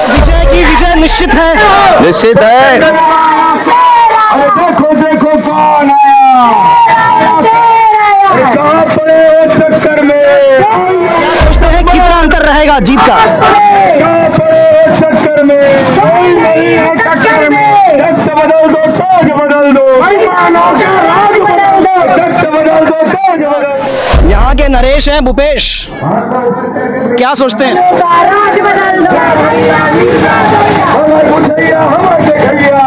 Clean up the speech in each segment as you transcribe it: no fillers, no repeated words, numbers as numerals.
विजय की विजय निश्चित है। निश्चित है। अरे देखो देखो कौन आया, कहाँ पड़े चक्कर में, क्या सोचते हैं कितना अंतर रहेगा जीत का? कहाँ पड़े चक्कर में, कोई नहीं है टक्कर में, टक्कर बदल दो ताज बदल दो, राज बदल दो, टक्कर बदल दो ताज बदल दो। यहाँ के नरेश हैं भूपेश, क्या सोचते हैं? हमारे मुझैया हमारे भैया,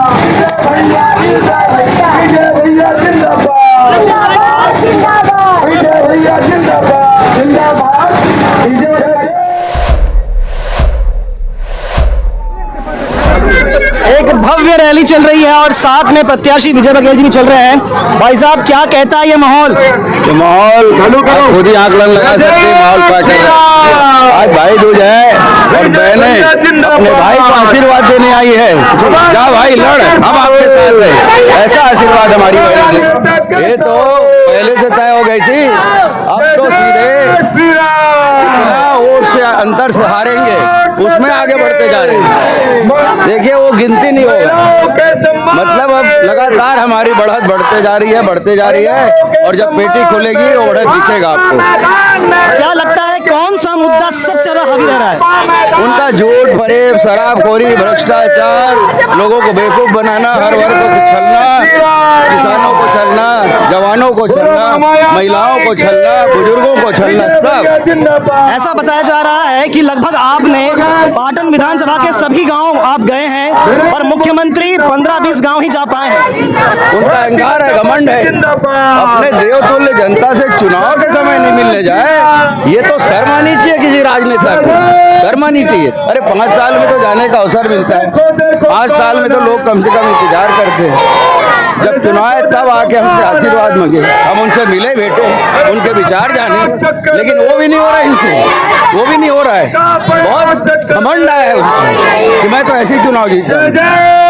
भैया जिंदाबाद, भैया जिंदाबाद, जिंदाबाद। एक भव्य रैली चल रही है और साथ में प्रत्याशी विजय बघेल जी भी चल रहे हैं। भाई साहब क्या कहता है ये माहौल? तो माहौल खुद ही आंकलन लगा सकते हैं माहौल का चल रहा है। आज भाई दूज है और बहनें अपने भाई को आशीर्वाद देने आई है। जा भाई लड़, हम आपके साथ हैं, ऐसा आशीर्वाद हमारी बहनें दे। ये तो पहले से तय हो गई थी, अब तो सीधे इतना वोट से अंतर से हारेंगे उसमें आगे बढ़ते जा रहे हैं। देखिए वो गिनती नहीं होगा, मतलब अब लगातार हमारी बढ़त बढ़ते जा रही है, बढ़ते जा रही है और जब पेटी खुलेगी वो बढ़त दिखेगा आपको। क्या लगता है कौन सा मुद्दा सबसे ज्यादा हावी रह रहा है? उनका झूठ फरेब, शराबखोरी, भ्रष्टाचार, लोगों को बेवकूफ बनाना, हर वर्ग को छलना, किसानों को छलना, जवानों को छलना, महिलाओं को छलना, बुजुर्गों को छलना, सब। ऐसा बताया जा रहा है कि लगभग आपने पाटन विधानसभा के सभी गांव आप गए हैं और मुख्यमंत्री 15-20 गांव ही जा पाए हैं। उनका अहंकार है, घमंड है। अपने देवतुल्य जनता से चुनाव के समय नहीं मिलने जाए, ये तो शर्म आनी चाहिए किसी राजनेता को, शर्म आनी चाहिए। अरे 5 साल में तो जाने का अवसर मिलता है, 5 साल में तो लोग कम से कम इंतजार करते हैं। जब चुनाव है तब आके हमसे आशीर्वाद मांगे, हम उनसे मिले, बैठे, उनके विचार जाने, लेकिन वो भी नहीं हो रहा है इनसे, वो भी नहीं हो रहा है। बहुत घमंड आया है कि मैं तो ऐसे ही चुनाव जीता हूं।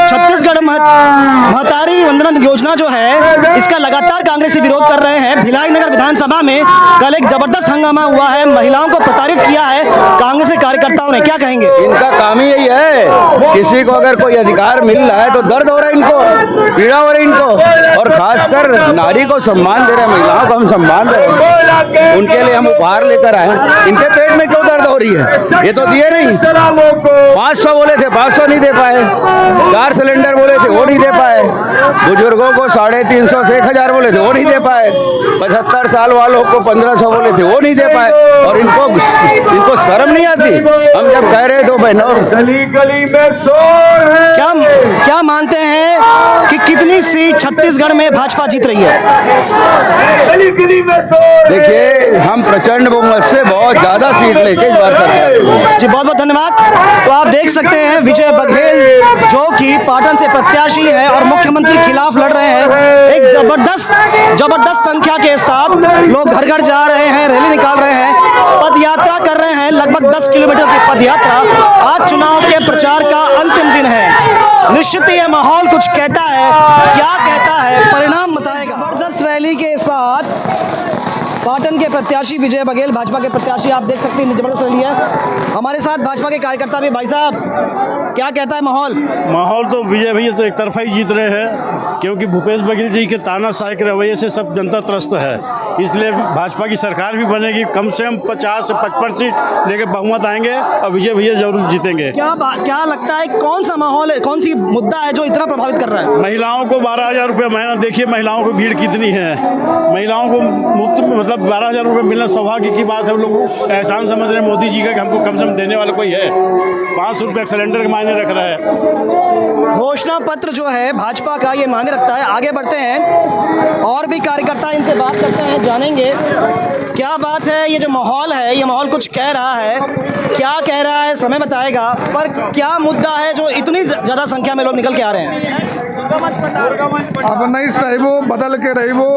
छत्तीसगढ़ महतारी वंदना योजना जो है इसका लगातार कांग्रेसी विरोध कर रहे हैं। भिलाई नगर विधानसभा में कल एक जबरदस्त हंगामा हुआ है, महिलाओं को प्रताड़ित किया है कांग्रेसी कार्यकर्ताओं ने, क्या कहेंगे? इनका काम ही यही है, किसी को अगर कोई अधिकार मिल रहा है तो दर्द हो रहा है इनको, पीड़ा हो रही है इनको, और खासकर नारी को सम्मान दे रहे हैं, महिलाओं को हम सम्मान दे रहे हैं, उनके लिए हम उपहार लेकर आए। इनके पेट में क्यों दर्द हो रही है? ये तो दिए नहीं, 500 बोले थे, 500 नहीं दे पाए, 4 सिलेंडर बोले थे वो नहीं दे पाए, बुजुर्गों को 350 से 1000 बोले थे वो नहीं दे पाए, 75 साल वालों को 1500 बोले थे वो नहीं दे पाए, और इनको शर्म नहीं आती? हम जब कह रहे तो बहनों, गली गली में शोर है। क्या मानते हैं कि कितनी सीट छत्तीसगढ़ में भाजपा जीत रही है? गली गली में शोर। देखिए हम प्रचंड बहुमत से बहुत ज्यादा सीट लेके इस बार सरकार जी बहुत बहुत धन्यवाद। तो आप देख सकते हैं विजय बघेल जो कि पाटन से प्रत्याशी है और मुख्यमंत्री खिलाफ लड़ रहे हैं, एक जबरदस्त संख्या के साथ लोग घर घर जा रहे हैं, रैली निकाल रहे हैं, पद यात्रा कर रहे हैं, लगभग 10 किलोमीटर की पद यात्रा। आज चुनाव के प्रचार का अंतिम दिन है, निश्चित ही यह माहौल कुछ कहता है, क्या कहता है परिणाम बताएगा। जबरदस्त रैली के साथ पाटन के प्रत्याशी विजय बघेल, भाजपा के प्रत्याशी, आप देख सकते हैं जबरदस्त रैली है। हमारे साथ भाजपा के कार्यकर्ता भी। भाई साहब क्या कहता है माहौल? माहौल तो विजय भैया तो एक तरफा ही जीत रहे हैं, क्योंकि भूपेश बघेल जी के तानाशाही के रवैये से सब जनता त्रस्त है, इसलिए भाजपा की सरकार भी बनेगी, कम से कम 50 से 55 सीट लेके बहुमत आएंगे और विजय भैया जरूर जीतेंगे। क्या लगता है कौन सा माहौल है, कौन सी मुद्दा है जो इतना प्रभावित कर रहा है? महिलाओं को 12,000 रुपये महीना, देखिए महिलाओं की भीड़ कितनी है, महिलाओं को मुफ्त मतलब 12,000 रुपये मिलना सौभाग्य की बात है। हम लोग एहसान समझ रहे हैं मोदी जी का कि हमको कम से कम देने वाला कोई है। 500 रुपये सिलेंडर के मायने रख रहा है। घोषणा पत्र जो है भाजपा का ये मायने रखता है। आगे बढ़ते हैं और भी कार्यकर्ता इनसे बात करते हैं, जानेंगे क्या बात है। ये जो माहौल है ये माहौल कुछ कह रहा है, क्या कह रहा है समय बताएगा, पर क्या मुद्दा है जो इतनी ज़्यादा संख्या में लोग निकल के आ रहे हैं? अब नहीं सहीबो बदल के रहीबो,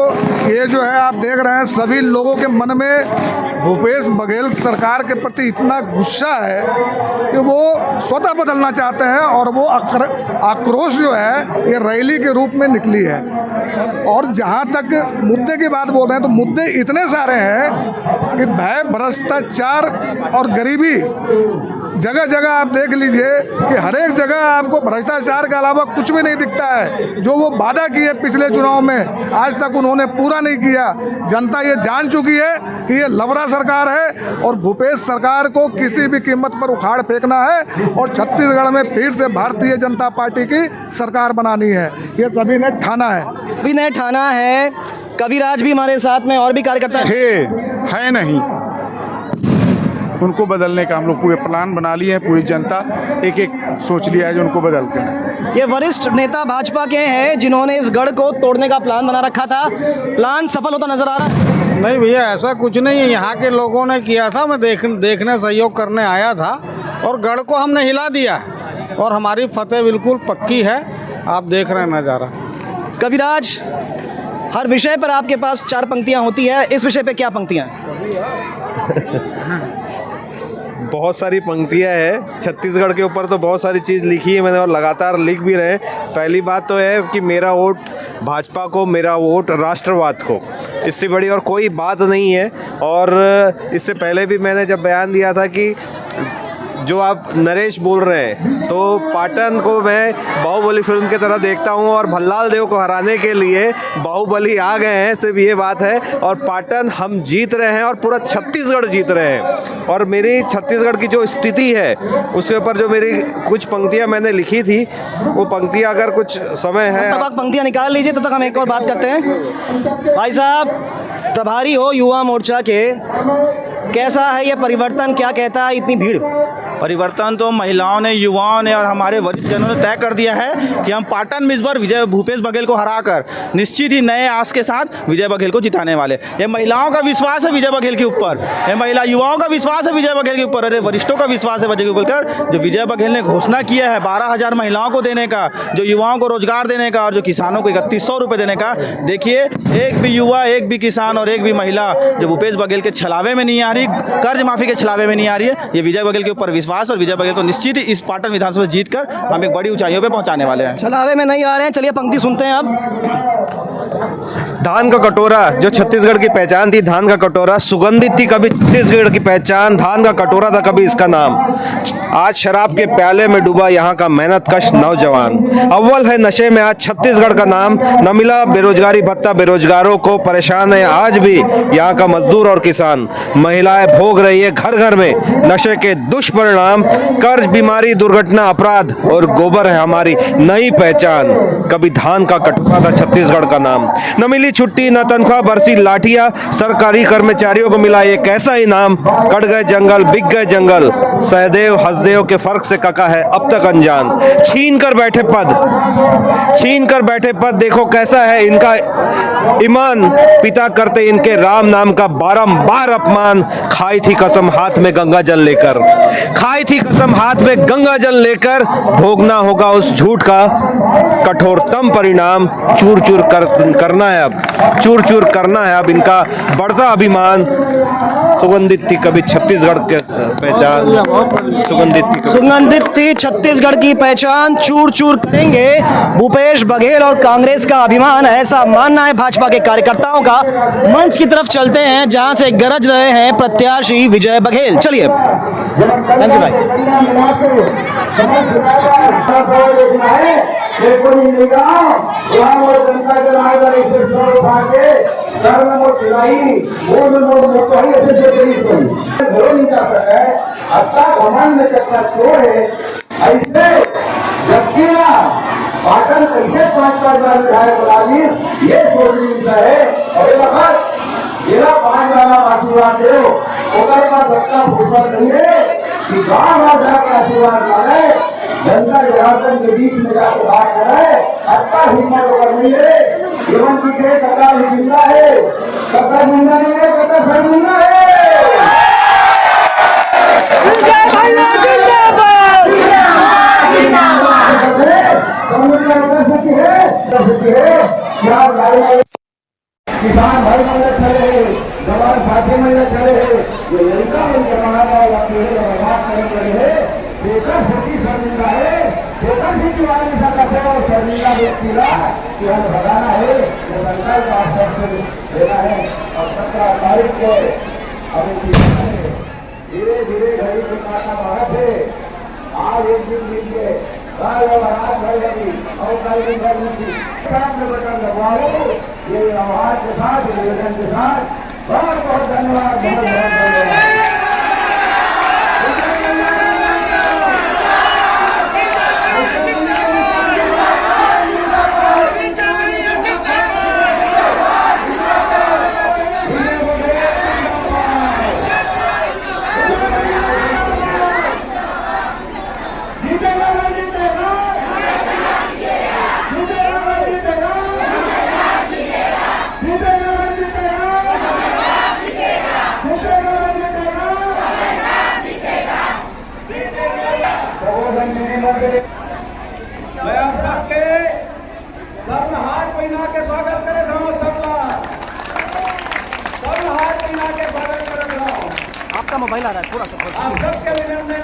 ये जो है आप देख रहे हैं सभी लोगों के मन में भूपेश बघेल सरकार के प्रति इतना गुस्सा है कि वो स्वतः बदलना चाहते हैं और वो आक्रोश जो है ये रैली के रूप में निकली है। और जहाँ तक मुद्दे की बात बोल रहे हैं तो मुद्दे इतने सारे हैं कि भय, भ्रष्टाचार और गरीबी जगह जगह आप देख लीजिए कि हर एक जगह आपको भ्रष्टाचार के अलावा कुछ भी नहीं दिखता है। जो वो वादा किए पिछले चुनाव में आज तक उन्होंने पूरा नहीं किया। जनता ये जान चुकी है कि ये लबरा सरकार है और भूपेश सरकार को किसी भी कीमत पर उखाड़ फेंकना है और छत्तीसगढ़ में फिर से भारतीय जनता पार्टी की सरकार बनानी है। ये सभी ने ठाना है, सभी ने ठाना है। कविराज भी हमारे साथ में और भी कार्यकर्ता है नहीं, उनको बदलने का हम लोग पूरे प्लान बना लिए हैं। पूरी जनता एक एक सोच लिया है जो उनको बदलते हैं। ये वरिष्ठ नेता भाजपा के हैं जिन्होंने इस गढ़ को तोड़ने का प्लान बना रखा था। प्लान सफल होता नजर आ रहा है? नहीं भैया, ऐसा कुछ नहीं है। यहाँ के लोगों ने किया था, मैं देखने सहयोग करने आया था और गढ़ को हमने हिला दिया और हमारी फतेह बिल्कुल पक्की है। आप देख रहे हैं नज़ारा। कविराज, हर विषय पर आपके पास 4 पंक्तियां होती है, इस विषय पे क्या पंक्तियां हैं? बहुत सारी पंक्तियां हैं। छत्तीसगढ़ के ऊपर तो बहुत सारी चीज़ लिखी है मैंने और लगातार लिख भी रहे। पहली बात तो है कि मेरा वोट भाजपा को, मेरा वोट राष्ट्रवाद को, इससे बड़ी और कोई बात नहीं है। और इससे पहले भी मैंने जब बयान दिया था कि जो आप नरेश बोल रहे हैं तो पाटन को मैं बाहुबली फिल्म की तरह देखता हूं और भल्लाल देव को हराने के लिए बाहुबली आ गए हैं, सिर्फ ये बात है। और पाटन हम जीत रहे हैं और पूरा छत्तीसगढ़ जीत रहे हैं। और मेरी छत्तीसगढ़ की जो स्थिति है उसके ऊपर जो मेरी कुछ पंक्तियां मैंने लिखी थी, वो पंक्तियां अगर कुछ समय है तब आप पंक्तियां निकाल लीजिए, तब तक हम एक और बात करते हैं। भाई साहब, प्रभारी हो युवा मोर्चा के, कैसा है ये परिवर्तन? क्या कहता है इतनी भीड़? परिवर्तन तो महिलाओं ने, युवाओं ने और हमारे वरिष्ठ जनों ने तय कर दिया है कि हम पाटन में इस बार भूपेश बघेल को हराकर निश्चित ही नए आस के साथ विजय बघेल को जिताने वाले। ये महिलाओं का विश्वास है विजय बघेल के ऊपर, ये महिला युवाओं का विश्वास है विजय बघेल के ऊपर, अरे वरिष्ठों का विश्वास है विजय बघेल पर। जो विजय बघेल ने घोषणा किया है 12,000 महिलाओं को देने का, जो युवाओं को रोजगार देने का और जो किसानों को 3100 रुपये देने का। देखिए, एक भी युवा, एक भी किसान और एक भी महिला जो भूपेश बघेल के छलावे में नहीं आ रही, कर्ज माफी के छलावे में नहीं आ रही है। ये विजय बघेल के ऊपर विश्वास और विजय बघेल को निश्चित ही इस पाटन विधानसभा जीतकर हम एक बड़ी ऊंचाइयों पे पहुंचाने वाले हैं। छलावे में नहीं आ रहे हैं। चलिए पंक्ति सुनते हैं अब। धान का कटोरा जो छत्तीसगढ़ की पहचान थी, धान का कटोरा सुगंधित थी कभी छत्तीसगढ़ की पहचान, धान का कटोरा था कभी इसका नाम। आज शराब के प्याले में डूबा यहाँ का मेहनतकश नौजवान, अव्वल है नशे में आज छत्तीसगढ़ का नाम। न मिला बेरोजगारी भत्ता, बेरोजगारों को परेशान है आज भी यहाँ का मजदूर और किसान। महिलाएं भोग रही है घर घर में नशे के दुष्परिणाम, कर्ज, बीमारी, दुर्घटना, अपराध और गोबर है हमारी नई पहचान। कभी धान का कटोरा था छत्तीसगढ़ का नाम। न मिली छुट्टी, न तनख्वाह, बरसी लाठियां, सरकारी कर्मचारियों को मिला एक ऐसा इनाम। कट गए जंगल, बिक गए जंगल, सहदेव हसदेव के फर्क से कका है अब तक अनजान। छीन कर बैठे पद, देखो कैसा है इनका ईमान। पिता करते इनके राम नाम का बारंबार अपमान। खाई थी कसम हाथ में गंगा जल लेकर, भोगना होगा उस झूठ का कठोरतम परिणाम। चूर चूर करना है अब इनका बढ़ता अभिमान। सुगंधित थी कभी छत्तीसगढ़ के पहचान, सुगंधित थी छत्तीसगढ़ की पहचान, चूर चूर करेंगे भूपेश बघेल और कांग्रेस का अभिमान, ऐसा मानना है भाजपा के कार्यकर्ताओं का। मंच की तरफ चलते हैं जहां से गरज रहे हैं प्रत्याशी विजय बघेल। चलिए। थैंक यू भाई। पाटन कैसे 5-5 बार विधायक बना ली, ये सोच मिलता है। और ये वक्त मेरा 5 वाला आशीर्वाद दो, ओकर का सबका फुटबॉल नहीं है कि गाँव जाकर आशीर्वाद मांगे, जनता जनार्दन के बीच में जाकर बात करे। अच्छा हिम्मत होकर नहीं है, जीवन की के सरकार जिंदा है, सरकार जिंदा नहीं है, सरकार जिंदा है। किसान भाई महिला खड़े हैं, जवान साथी महिला खड़े हैं, जो लड़का जमाना बर्बाद करने वाले हैं। बेकर होती शर्मिंदा है, बेकर भी दीवार में सकते हो शर्मिंदा व्यक्ति कि हमें बताना है, ये संकल्प आप सबसे लेना है और 17 तारीख को अभी धीरे धीरे घड़ी के काटा भारत है। आज एक दिन मिल के कल और आज भर गई और कल दिन भर मिली में बटन दबाओ। ये आवाज के साथ निवेदन के साथ बहुत बहुत धन्यवाद, बहुत बहुत धन्यवाद। मैं आप सबके सब हाथ पहना के स्वागत करे सबका सब हाथ पहना के स्वागत करे। आपका मोबाइल आ रहा है थोड़ा सा आप सबके विनम्र